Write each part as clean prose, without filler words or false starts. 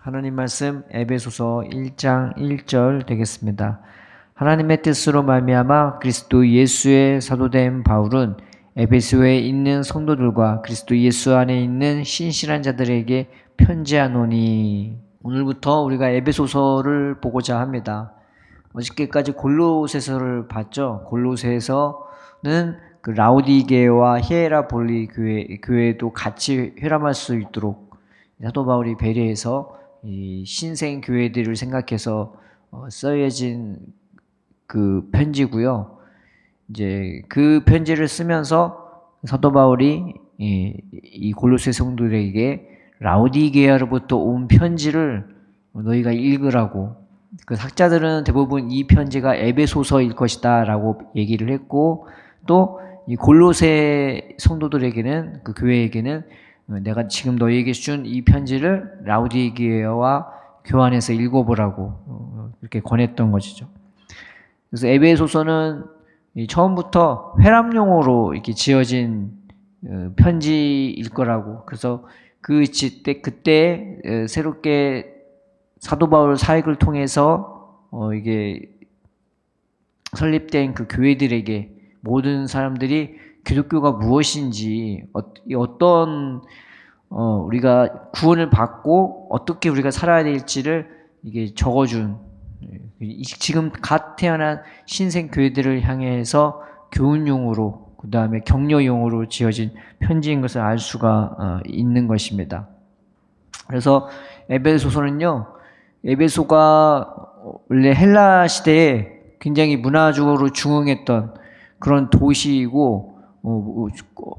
하나님 말씀 에베소서 1장 1절 되겠습니다. 하나님의 뜻으로 말미암아 그리스도 예수의 사도된 바울은 에베소에 있는 성도들과 그리스도 예수 안에 있는 신실한 자들에게 편지하노니. 오늘부터 우리가 에베소서를 보고자 합니다. 어저께까지 골로새서를 봤죠. 골로새서는 그 라오디게와 히에라볼리 교회도 같이 회람할 수 있도록 사도 바울이 배려해서 이 신생 교회들을 생각해서 써여진 그 편지고요. 이제 그 편지를 쓰면서 사도 바울이 이 골로새 성도들에게 라오디게아로부터 온 편지를 너희가 읽으라고. 그 학자들은 대부분 이 편지가 에베소서일 것이다라고 얘기를 했고, 또 이 골로새 성도들에게는, 그 교회에게는 내가 지금 너희에게 준 이 편지를 라오디게아와 교환해서 읽어보라고 이렇게 권했던 것이죠. 그래서 에베소서는 처음부터 회람용으로 이렇게 지어진 편지일 거라고. 그래서 그때 새롭게 사도 바울 사역을 통해서 이게 설립된 그 교회들에게 모든 사람들이 기독교가 무엇인지, 어떤 우리가 구원을 받고 어떻게 우리가 살아야 될지를 이게 적어준, 지금 갓 태어난 신생 교회들을 향해서 교훈용으로, 그 다음에 격려용으로 지어진 편지인 것을 알 수가 있는 것입니다. 그래서 에베소서는요, 에베소가 원래 헬라 시대에 굉장히 문화적으로 중흥했던 그런 도시이고,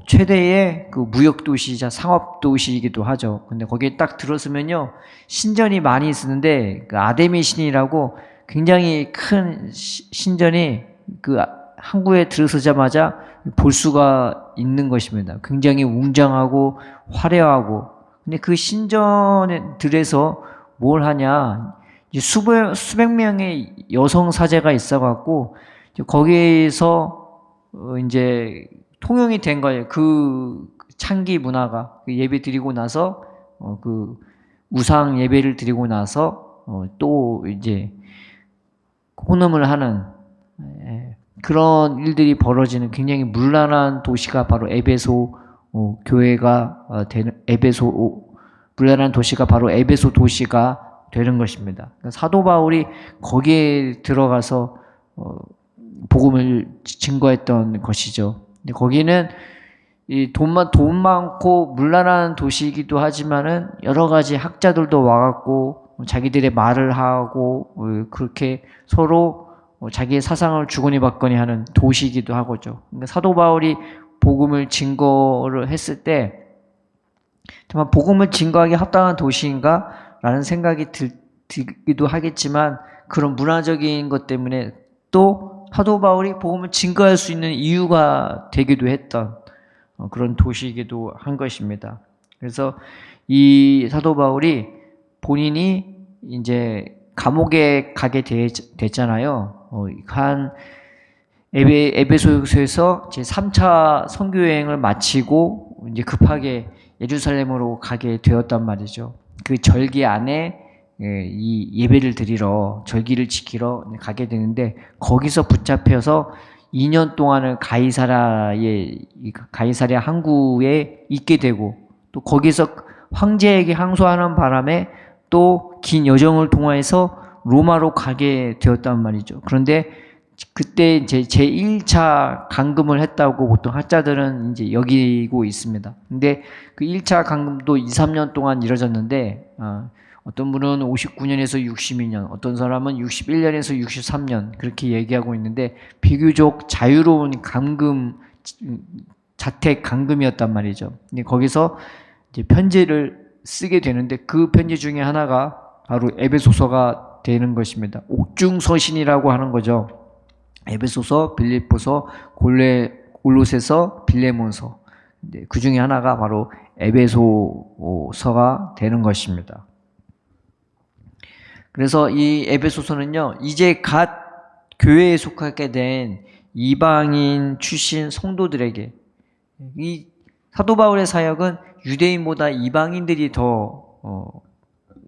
최대의 그 무역 도시이자 상업 도시이기도 하죠. 근데 거기에 딱 들어서면요, 신전이 많이 있었는데 그 아데미 신이라고 굉장히 큰 신전이 그 항구에 들어서자마자 볼 수가 있는 것입니다. 굉장히 웅장하고 화려하고. 근데 그 신전들에서 뭘 하냐, 수백 명의 여성 사제가 있어갖고 거기에서 이제 통용이 된 거예요. 그 창기 문화가. 예배 드리고 나서 그 우상 예배를 드리고 나서 또 이제 혼음을 하는 그런 일들이 벌어지는 굉장히 문란한 도시가 바로 에베소 교회가 되는, 문란한 도시가 바로 에베소 도시가 되는 것입니다. 사도 바울이 거기에 들어가서 복음을 증거했던 것이죠. 근데 거기는 이 돈 많고 문란한 도시이기도 하지만은 여러 가지 학자들도 와갖고 자기들의 말을 하고 그렇게 서로 자기의 사상을 주거니 받거니 하는 도시이기도 하고죠. 그러니까 사도 바울이 복음을 증거를 했을 때 정말 복음을 증거하기 합당한 도시인가라는 생각이 들기도 하겠지만, 그런 문화적인 것 때문에 또 사도 바울이 복음을 증거할 수 있는 이유가 되기도 했던 그런 도시이기도 한 것입니다. 그래서 이 사도 바울이 본인이 이제 감옥에 가게 됐잖아요. 한 에베소에서 제 3차 선교 여행을 마치고 이제 급하게 예루살렘으로 가게 되었단 말이죠. 그 절기 안에 이 예배를 드리러, 절기를 지키러 가게 되는데, 거기서 붙잡혀서 2년 동안을 가이사랴 항구에 있게 되고, 또 거기서 황제에게 항소하는 바람에 또 긴 여정을 통해서 로마로 가게 되었단 말이죠. 그런데 그때 이제 제1차 감금을 했다고 보통 학자들은 이제 여기고 있습니다. 근데 그 1차 감금도 2, 3년 동안 이뤄졌는데, 어떤 분은 59년에서 62년, 어떤 사람은 61년에서 63년 그렇게 얘기하고 있는데, 비교적 자유로운 감금, 자택 감금이었단 말이죠. 근데 거기서 이제 편지를 쓰게 되는데, 그 편지 중에 하나가 바로 에베소서가 되는 것입니다. 옥중서신이라고 하는 거죠. 에베소서, 빌립보서, 골로새서, 빌레몬서. 그 중에 하나가 바로 에베소서가 되는 것입니다. 그래서 이 에베소서는요, 이제 갓 교회에 속하게 된 이방인 출신 성도들에게, 이 사도 바울의 사역은 유대인보다 이방인들이 더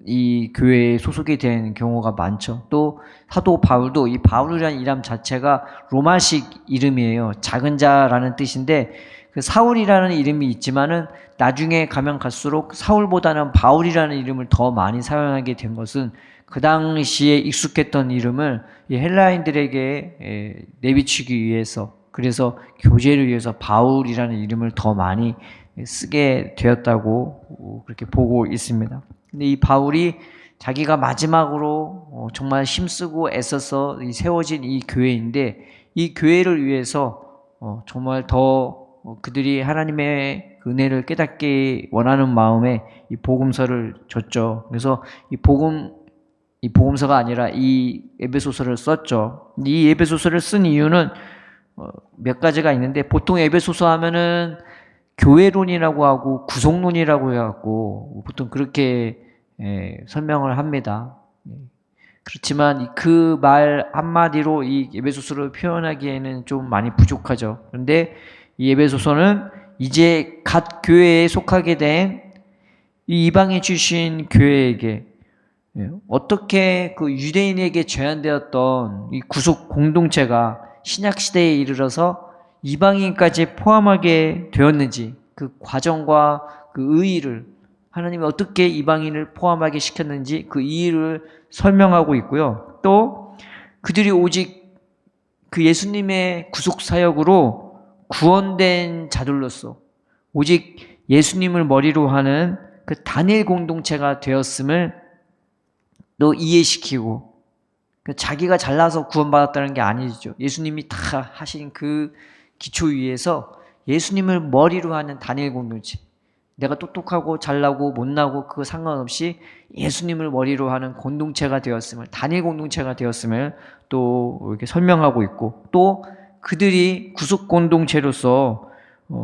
이 교회에 소속이 된 경우가 많죠. 또 사도 바울도 이 바울이라는 이름 자체가 로마식 이름이에요. 작은 자라는 뜻인데 그 사울이라는 이름이 있지만은 나중에 가면 갈수록 사울보다는 바울이라는 이름을 더 많이 사용하게 된 것은 그 당시에 익숙했던 이름을 이 헬라인들에게 내비치기 위해서, 그래서 교제를 위해서 바울이라는 이름을 더 많이 쓰게 되었다고 그렇게 보고 있습니다. 근데 이 바울이 자기가 마지막으로 정말 힘쓰고 애써서 세워진 이 교회인데, 이 교회를 위해서 정말 더 그들이 하나님의 은혜를 깨닫기 원하는 마음에 이 복음서를 줬죠. 그래서 이 복음서가 아니라 이 에베소서를 썼죠. 이 에베소서를 쓴 이유는 몇 가지가 있는데, 보통 에베소서 하면은 교회론이라고 하고 구속론이라고 해갖고 보통 그렇게 설명을 합니다. 그렇지만 그 말 한마디로 이 에베소서를 표현하기에는 좀 많이 부족하죠. 그런데 이 에베소서는 이제 갓 교회에 속하게 된 이 이방인 출신 교회에게 어떻게 그 유대인에게 제한되었던 이 구속 공동체가 신약 시대에 이르러서 이방인까지 포함하게 되었는지, 그 과정과 그 의의를, 하나님이 어떻게 이방인을 포함하게 시켰는지 그 이유를 설명하고 있고요. 또 그들이 오직 그 예수님의 구속 사역으로 구원된 자들로서 오직 예수님을 머리로 하는 그 단일 공동체가 되었음을 또 이해시키고, 자기가 잘나서 구원받았다는 게 아니죠. 예수님이 다 하신 그 기초 위에서 예수님을 머리로 하는 단일 공동체, 내가 똑똑하고 잘나고 못나고 그거 상관없이 예수님을 머리로 하는 공동체가 되었음을, 단일 공동체가 되었음을 또 이렇게 설명하고 있고, 또 그들이 구속 공동체로서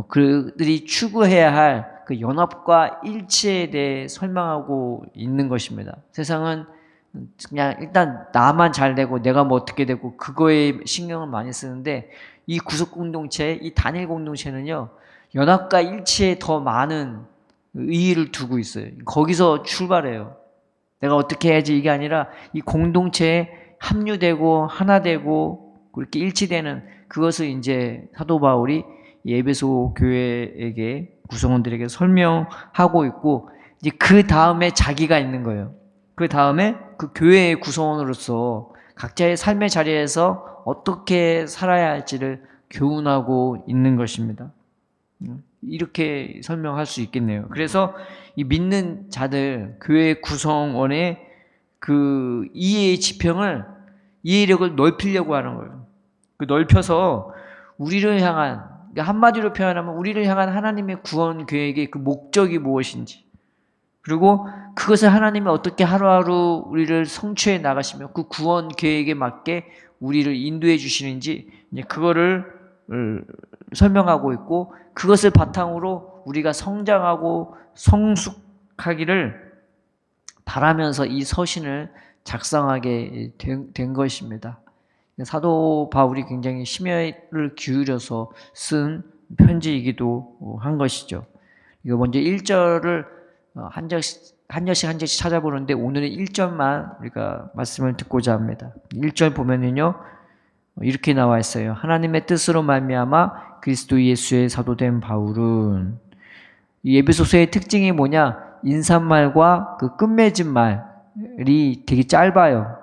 그들이 추구해야 할 그 연합과 일치에 대해 설명하고 있는 것입니다. 세상은 그냥 일단 나만 잘 되고 내가 뭐 어떻게 되고 그거에 신경을 많이 쓰는데, 이 구속 공동체, 이 단일 공동체는요, 연합과 일치에 더 많은 의의를 두고 있어요. 거기서 출발해요. 내가 어떻게 해야지 이게 아니라 이 공동체에 합류되고 하나 되고 그렇게 일치되는 그것을 이제 사도 바울이 에베소 교회에게, 구성원들에게 설명하고 있고, 이제 그 다음에 자기가 있는 거예요. 그 다음에 그 교회의 구성원으로서 각자의 삶의 자리에서 어떻게 살아야 할지를 교훈하고 있는 것입니다. 이렇게 설명할 수 있겠네요. 그래서 이 믿는 자들, 교회 구성원의 그 이해의 지평을, 이해력을 넓히려고 하는 거예요. 그 넓혀서 우리를 향한, 한마디로 표현하면 우리를 향한 하나님의 구원 계획의 그 목적이 무엇인지, 그리고 그것을 하나님이 어떻게 하루하루 우리를 성취해 나가시며 그 구원 계획에 맞게 우리를 인도해 주시는지, 이제 그거를 설명하고 있고, 그것을 바탕으로 우리가 성장하고 성숙하기를 바라면서 이 서신을 작성하게 된 것입니다. 사도 바울이 굉장히 심혈을 기울여서 쓴 편지이기도 한 것이죠. 이거 먼저 1절을 한 절씩 찾아보는데, 오늘은 1절만 우리가 말씀을 듣고자 합니다. 1절 보면은요, 이렇게 나와 있어요. 하나님의 뜻으로 말미암아 그리스도 예수의 사도된 바울은. 이 에베소서의 특징이 뭐냐? 인사말과 그 끝맺은 말이 되게 짧아요.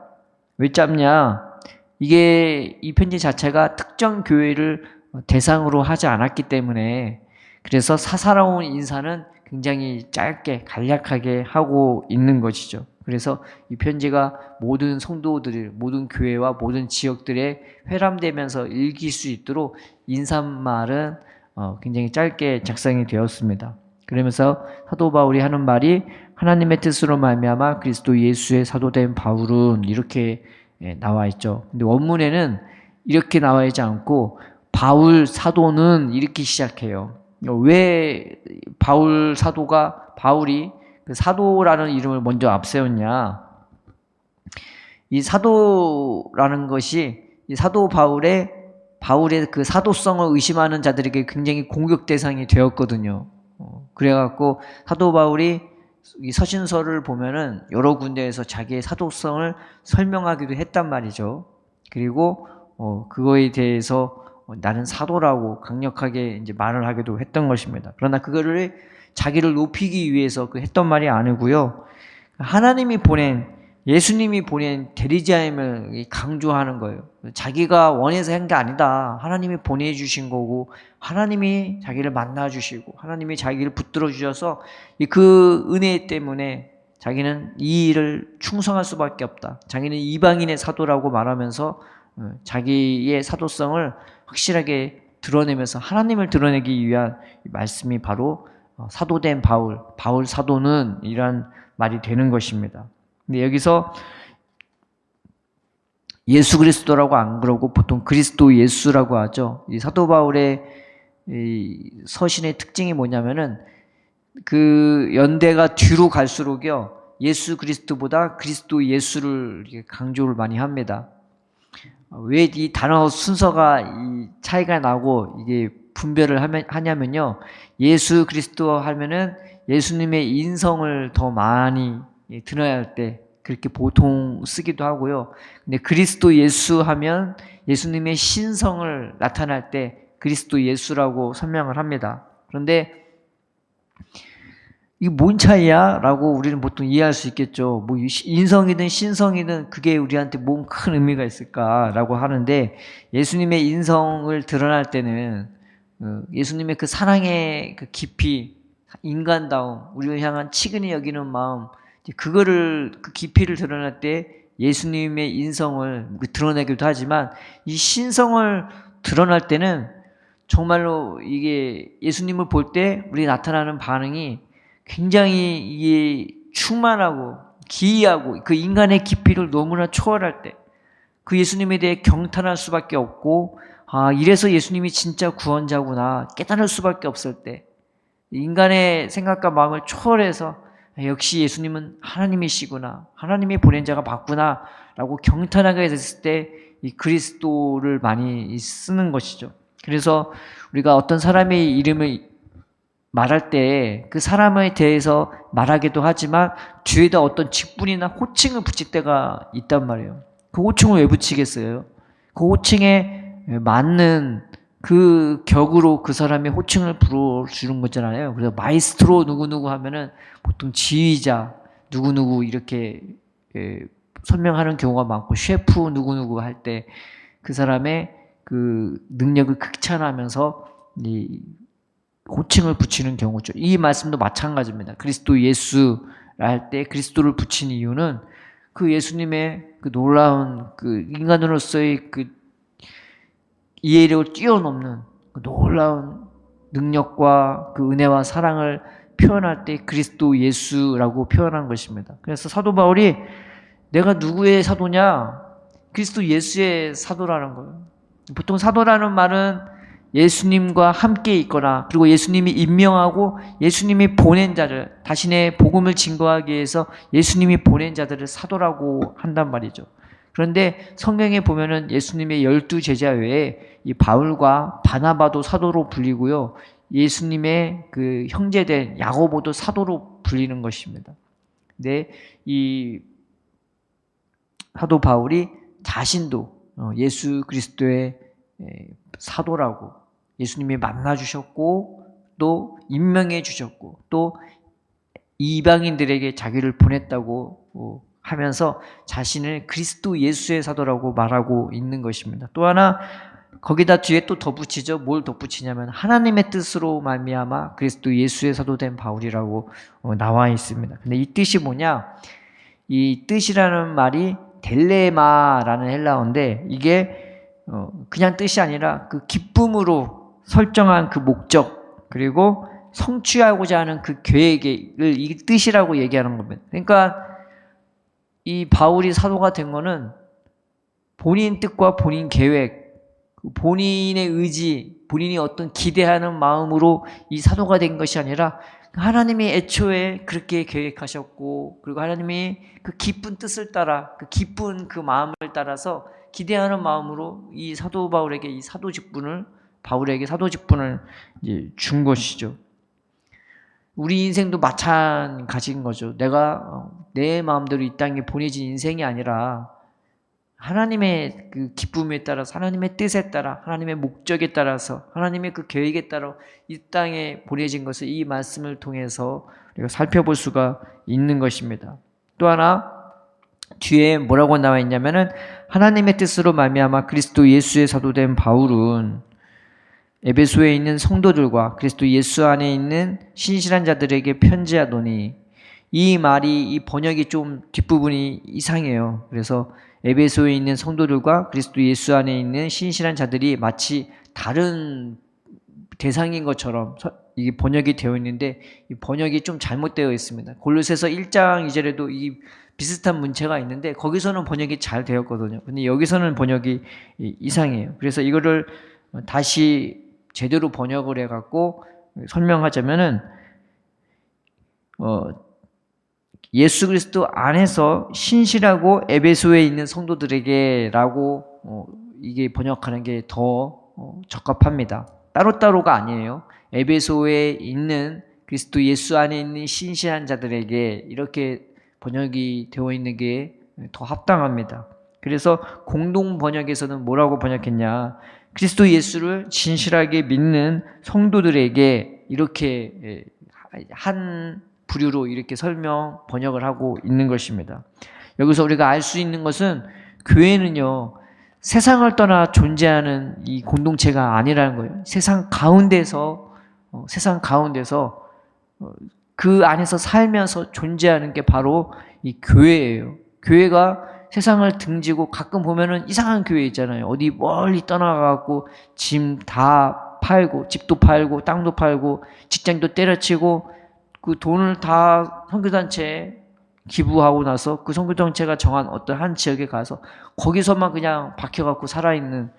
왜 짧냐? 이게 이 편지 자체가 특정 교회를 대상으로 하지 않았기 때문에, 그래서 사사로운 인사는 굉장히 짧게 간략하게 하고 있는 것이죠. 그래서 이 편지가 모든 성도들, 모든 교회와 모든 지역들에 회람되면서 읽힐 수 있도록 인사말은 굉장히 짧게 작성이 되었습니다. 그러면서 사도 바울이 하는 말이 하나님의 뜻으로 말미암아 그리스도 예수의 사도된 바울은, 이렇게 나와 있죠. 근데 원문에는 이렇게 나와 있지 않고 바울 사도는 이렇게 시작해요. 왜 바울이 그 사도라는 이름을 먼저 앞세웠냐? 이 사도라는 것이 이 사도 바울의 그 사도성을 의심하는 자들에게 굉장히 공격 대상이 되었거든요. 그래갖고 사도 바울이 이 서신서를 보면은 여러 군데에서 자기의 사도성을 설명하기도 했단 말이죠. 그리고 그거에 대해서 나는 사도라고 강력하게 이제 말을 하기도 했던 것입니다. 그러나 그거를 자기를 높이기 위해서 그 했던 말이 아니고요. 하나님이 보낸 예수님이 보낸 대리자임을 강조하는 거예요. 자기가 원해서 한 게 아니다. 하나님이 보내주신 거고 하나님이 자기를 만나주시고 하나님이 자기를 붙들어 주셔서 그 은혜 때문에 자기는 이 일을 충성할 수밖에 없다. 자기는 이방인의 사도라고 말하면서 자기의 사도성을 확실하게 드러내면서 하나님을 드러내기 위한 말씀이 바로 사도된 바울 사도는 이란 말이 되는 것입니다. 근데 여기서 예수 그리스도라고 안 그러고 보통 그리스도 예수라고 하죠. 이 사도 바울의 이 서신의 특징이 뭐냐면은 그 연대가 뒤로 갈수록요 예수 그리스도보다 그리스도 예수를 강조를 많이 합니다. 왜 이 단어 순서가 이 차이가 나고 이게 분별을 하냐면요. 예수 그리스도 하면은 예수님의 인성을 더 많이 드러야 할 때 그렇게 보통 쓰기도 하고요. 근데 그리스도 예수 하면 예수님의 신성을 나타날 때 그리스도 예수라고 설명을 합니다. 그런데 이게 뭔 차이야? 라고 우리는 보통 이해할 수 있겠죠. 뭐 인성이든 신성이든 그게 우리한테 뭔 큰 의미가 있을까라고 하는데 예수님의 인성을 드러날 때는 예수님의 그 사랑의 그 깊이, 인간다움, 우리를 향한 치근히 여기는 마음, 그거를 그 깊이를 드러낼 때 예수님의 인성을 드러내기도 하지만 이 신성을 드러날 때는 정말로 이게 예수님을 볼 때 우리 나타나는 반응이 굉장히 이게 충만하고 기이하고 그 인간의 깊이를 너무나 초월할 때 그 예수님에 대해 경탄할 수밖에 없고 이래서 예수님이 진짜 구원자구나 깨달을 수밖에 없을 때 인간의 생각과 마음을 초월해서 역시 예수님은 하나님이시구나 하나님이 보낸 자가 맞구나 라고 경탄하게 됐을 때 이 그리스도를 많이 쓰는 것이죠. 그래서 우리가 어떤 사람의 이름을 말할 때 그 사람에 대해서 말하기도 하지만 뒤에다 어떤 직분이나 호칭을 붙일 때가 있단 말이에요. 그 호칭을 왜 붙이겠어요? 그 호칭에 맞는 그 격으로 그 사람의 호칭을 불러주는 거잖아요. 그래서 마이스트로 누구누구 하면은 보통 지휘자 누구누구 이렇게 설명하는 경우가 많고 셰프 누구누구 할 때 그 사람의 그 능력을 극찬하면서 이 호칭을 붙이는 경우죠. 이 말씀도 마찬가지입니다. 그리스도 예수 할 때 그리스도를 붙인 이유는 그 예수님의 그 놀라운 그 인간으로서의 그 이해력을 뛰어넘는 그 놀라운 능력과 그 은혜와 사랑을 표현할 때 그리스도 예수라고 표현한 것입니다. 그래서 사도 바울이 내가 누구의 사도냐? 그리스도 예수의 사도라는 거예요. 보통 사도라는 말은 예수님과 함께 있거나 그리고 예수님이 임명하고 예수님이 보낸 자들, 자신의 복음을 증거하기 위해서 예수님이 보낸 자들을 사도라고 한단 말이죠. 그런데 성경에 보면은 예수님의 12 제자 외에 이 바울과 바나바도 사도로 불리고요. 예수님의 그 형제된 야고보도 사도로 불리는 것입니다. 근데 이 사도 바울이 자신도 예수 그리스도의 사도라고 예수님이 만나주셨고 또 임명해 주셨고 또 이방인들에게 자기를 보냈다고 하면서 자신을 그리스도 예수의 사도라고 말하고 있는 것입니다. 또 하나 거기다 뒤에 또 덧붙이죠. 뭘 덧붙이냐면 하나님의 뜻으로 말미암아 그리스도 예수의 사도된 바울이라고 나와 있습니다. 근데 이 뜻이 뭐냐? 이 뜻이라는 말이 델레마라는 헬라어인데 이게 그냥 뜻이 아니라 그 기쁨으로 설정한 그 목적 그리고 성취하고자 하는 그 계획을 이 뜻이라고 얘기하는 겁니다. 그러니까 이 바울이 사도가 된 거는 본인 뜻과 본인 계획, 본인의 의지, 본인이 어떤 기대하는 마음으로 이 사도가 된 것이 아니라 하나님이 애초에 그렇게 계획하셨고 그리고 하나님이 그 기쁜 뜻을 따라 그 기쁜 그 마음을 따라서 기대하는 마음으로 이 사도 바울에게 이 사도 직분을 바울에게 사도 직분을 이제 준 것이죠. 우리 인생도 마찬가지인 거죠. 내가 내 마음대로 이 땅에 보내진 인생이 아니라 하나님의 그 기쁨에 따라서, 하나님의 뜻에 따라, 하나님의 목적에 따라서, 하나님의 그 계획에 따라 이 땅에 보내진 것을 이 말씀을 통해서 우리가 살펴볼 수가 있는 것입니다. 또 하나 뒤에 뭐라고 나와 있냐면은 하나님의 뜻으로 말미암아 그리스도 예수의 사도된 바울은 에베소에 있는 성도들과 그리스도 예수 안에 있는 신실한 자들에게 편지하노니, 이 말이 이 번역이 좀 뒷부분이 이상해요. 그래서 에베소에 있는 성도들과 그리스도 예수 안에 있는 신실한 자들이 마치 다른 대상인 것처럼 이게 번역이 되어 있는데 이 번역이 좀 잘못되어 있습니다. 골로새서 1장 2절에도 이 비슷한 문체가 있는데 거기서는 번역이 잘 되었거든요. 근데 여기서는 번역이 이상해요. 그래서 이거를 다시 제대로 번역을 해갖고 설명하자면은 예수 그리스도 안에서 신실하고 에베소에 있는 성도들에게라고 이게 번역하는 게 더 적합합니다. 따로따로가 아니에요. 에베소에 있는 그리스도 예수 안에 있는 신실한 자들에게 이렇게 번역이 되어 있는 게 더 합당합니다. 그래서 공동 번역에서는 뭐라고 번역했냐? 그리스도 예수를 진실하게 믿는 성도들에게 이렇게 한 부류로 이렇게 번역을 하고 있는 것입니다. 여기서 우리가 알 수 있는 것은 교회는요, 세상을 떠나 존재하는 이 공동체가 아니라는 거예요. 세상 가운데서 그 안에서 살면서 존재하는 게 바로 이 교회예요. 교회가 세상을 등지고 가끔 보면은 이상한 교회 있잖아요. 어디 멀리 떠나가고 짐 다 팔고 집도 팔고 땅도 팔고 직장도 때려치고 그 돈을 다 선교단체에 기부하고 나서 그 선교단체가 정한 어떤 한 지역에 가서 거기서만 그냥 박혀갖고 살아있는,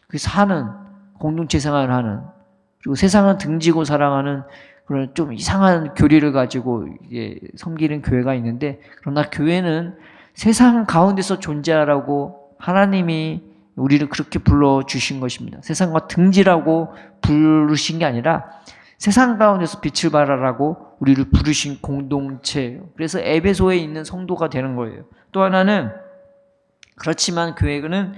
그 사는 공동체 생활을 하는, 그리고 세상은 등지고 살아가는 그런 좀 이상한 교리를 가지고 섬기는 교회가 있는데, 그러나 교회는 세상 가운데서 존재하라고 하나님이 우리를 그렇게 불러주신 것입니다. 세상과 등지라고 부르신 게 아니라 세상 가운데서 빛을 발하라고 우리를 부르신 공동체예요. 그래서 에베소에 있는 성도가 되는 거예요. 또 하나는, 그렇지만 교회는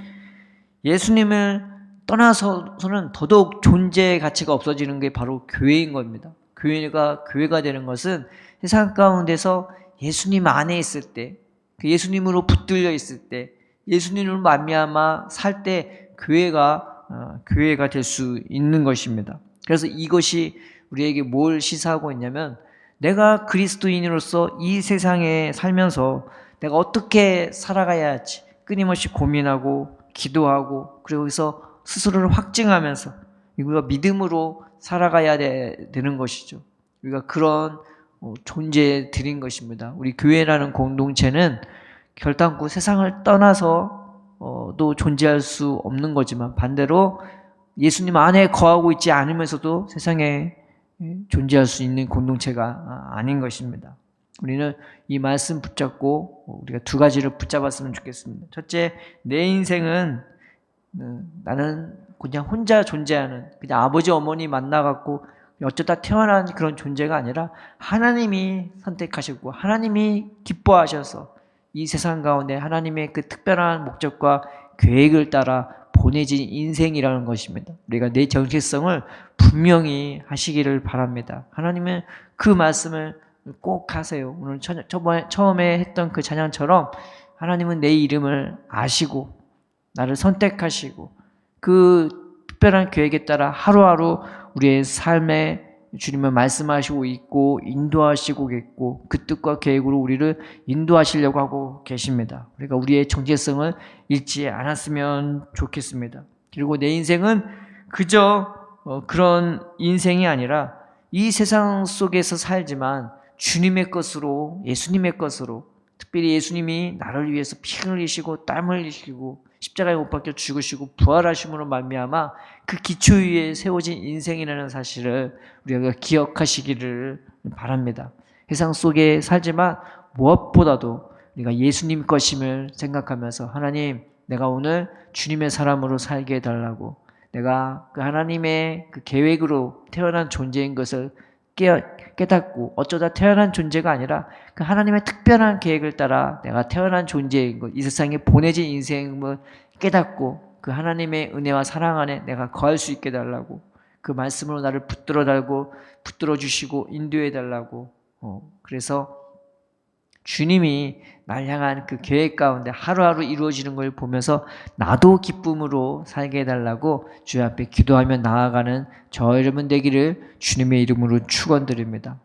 예수님을 떠나서는 더더욱 존재의 가치가 없어지는 게 바로 교회인 겁니다. 교회가 되는 것은 세상 가운데서 예수님 안에 있을 때, 그 예수님으로 붙들려 있을 때, 예수님으로 말미암아 살 때 교회가 될 수 있는 것입니다. 그래서 이것이 우리에게 뭘 시사하고 있냐면, 내가 그리스도인으로서 이 세상에 살면서 내가 어떻게 살아가야 할지 끊임없이 고민하고 기도하고, 그리고 거기서 스스로를 확증하면서 우리가 믿음으로 살아가야 되는 것이죠. 우리가 그런 존재들인 것입니다. 우리 교회라는 공동체는 결단코 세상을 떠나서도 존재할 수 없는 거지만, 반대로 예수님 안에 거하고 있지 않으면서도 세상에 존재할 수 있는 공동체가 아닌 것입니다. 우리는 이 말씀 붙잡고 우리가 두 가지를 붙잡았으면 좋겠습니다. 첫째, 내 인생은 나는 그냥 혼자 존재하는, 그냥 아버지 어머니 만나갖고 어쩌다 태어난 그런 존재가 아니라 하나님이 선택하셨고 하나님이 기뻐하셔서 이 세상 가운데 하나님의 그 특별한 목적과 계획을 따라 보내진 인생이라는 것입니다. 우리가 내 정체성을 분명히 하시기를 바랍니다. 하나님은 그 말씀을 꼭 하세요. 오늘 처음에 했던 그 찬양처럼 하나님은 내 이름을 아시고 나를 선택하시고 그 특별한 계획에 따라 하루하루 우리의 삶에 주님은 말씀하시고 있고 인도하시고 있고 그 뜻과 계획으로 우리를 인도하시려고 하고 계십니다. 그러니까 우리의 정체성을 잃지 않았으면 좋겠습니다. 그리고 내 인생은 그저 그런 인생이 아니라 이 세상 속에서 살지만 주님의 것으로, 예수님의 것으로, 특별히 예수님이 나를 위해서 피 흘리시고 땀 흘리시고 십자가에 못 박혀 죽으시고 부활하심으로 말미암아 그 기초 위에 세워진 인생이라는 사실을 우리가 기억하시기를 바랍니다. 세상 속에 살지만 무엇보다도 우리가 예수님 것임을 생각하면서, 하나님, 내가 오늘 주님의 사람으로 살게 해달라고, 내가 그 하나님의 그 계획으로 태어난 존재인 것을 깨닫고 어쩌다 태어난 존재가 아니라 그 하나님의 특별한 계획을 따라 내가 태어난 존재인 것, 이 세상에 보내진 인생을 깨닫고 그 하나님의 은혜와 사랑 안에 내가 거할 수 있게 달라고, 그 말씀으로 나를 붙들어 주시고 인도해 달라고. 그래서 주님이 날 향한 그 계획 가운데 하루하루 이루어지는 걸 보면서 나도 기쁨으로 살게 해달라고 주의 앞에 기도하며 나아가는 저 여러분 되기를 주님의 이름으로 축원드립니다.